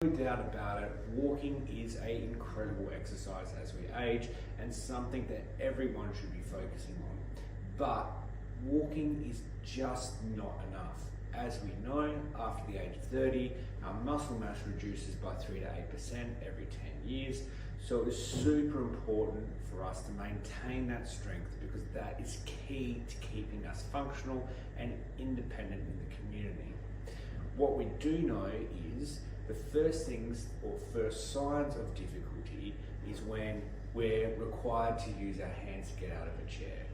No doubt about it, walking is an incredible exercise as we age and something that everyone should be focusing on. But walking is just not enough. As we know, after the age of 30, our muscle mass reduces by 3 to 8% every 10 years. So it is super important for us to maintain that strength because that is key to keeping us functional and independent in the community. What we do know is the first things or first signs of difficulty is when we're required to use our hands to get out of a chair,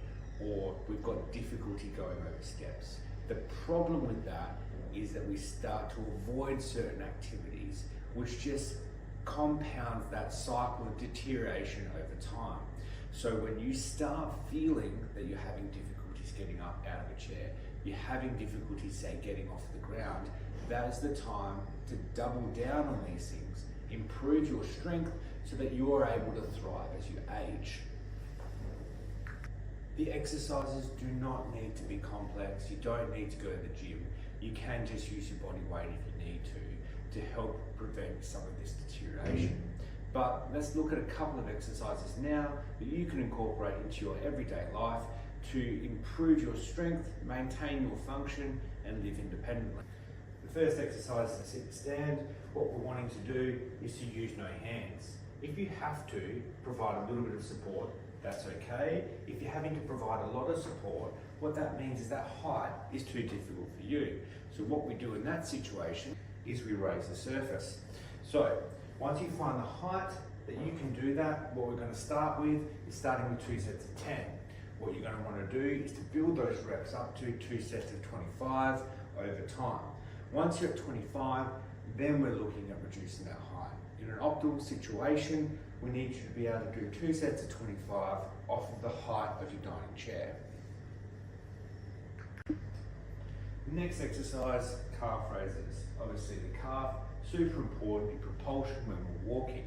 or we've got difficulty going over steps. The problem with that is that we start to avoid certain activities, which just compounds that cycle of deterioration over time. So when you start feeling that you're having difficulties getting up out of a chair, you're having difficulties, say, getting off the ground, that is the time to double down on these things, improve your strength so that you're able to thrive as you age. The exercises do not need to be complex. You don't need to go to the gym. You can just use your body weight if you need to help prevent some of this deterioration. But let's look at a couple of exercises now that you can incorporate into your everyday life to improve your strength, maintain your function, and live independently. The first exercise is a sit and stand. What we're wanting to do is to use no hands. If you have to provide a little bit of support, that's okay. If you're having to provide a lot of support, what that means is that height is too difficult for you. So what we do in that situation is we raise the surface. So once you find the height that you can do that, what we're going to start with is starting with 2 sets of 10. What you're going to want to do is to build those reps up to 2 sets of 25 over time. Once you're at 25, then we're looking at reducing that height. In an optimal situation, we need you to be able to do 2 sets of 25 off of the height of your dining chair. Next exercise, calf raises. Obviously the calf, super important in propulsion when we're walking.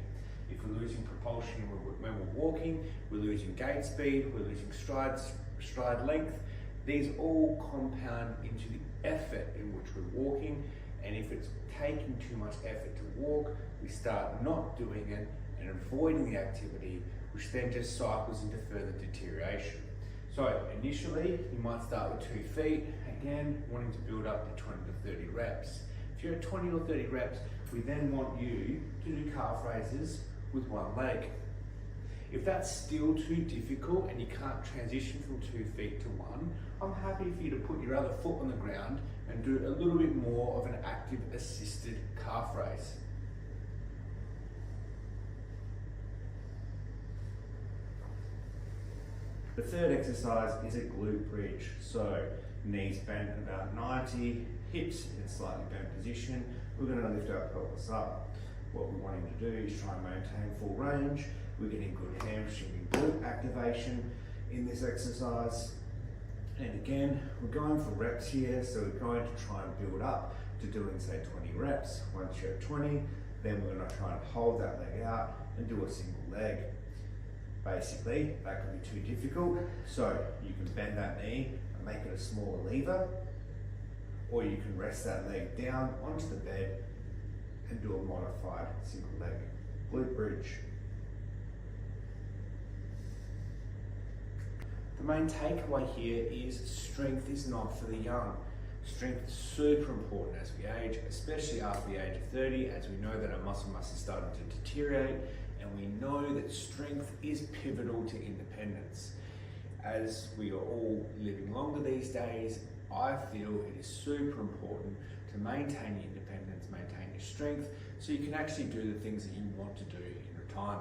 If we're losing propulsion when we're walking, we're losing gait speed, we're losing stride length. These all compound into the effort in which we're walking, and if it's taking too much effort to walk, we start not doing it and avoiding the activity, which then just cycles into further deterioration. So initially, you might start with 2 feet, again, wanting to build up to 20 to 30 reps. If you're at 20 or 30 reps, we then want you to do calf raises with one leg. If that's still too difficult and you can't transition from 2 feet to 1, I'm happy for you to put your other foot on the ground and do a little bit more of an active assisted calf raise. The third exercise is a glute bridge. So knees bent about 90, hips in a slightly bent position. We're going to lift our pelvis up. What we're wanting to do is try and maintain full range. We're getting good hamstring and glute activation in this exercise. And again, we're going for reps here, so we're going to try and build up to doing, say, 20 reps. Once you're at 20, then we're going to try and hold that leg out and do a single leg. Basically, that can be too difficult, so you can bend that knee and make it a smaller lever, or you can rest that leg down onto the bed and do a modified single leg glute bridge. The main takeaway here is strength is not for the young. Strength is super important as we age, especially after the age of 30, as we know that our muscle mass is starting to deteriorate, and we know that strength is pivotal to independence. As we are all living longer these days, I feel it is super important to maintain your independence, maintain your strength, so you can actually do the things that you want to do in retirement.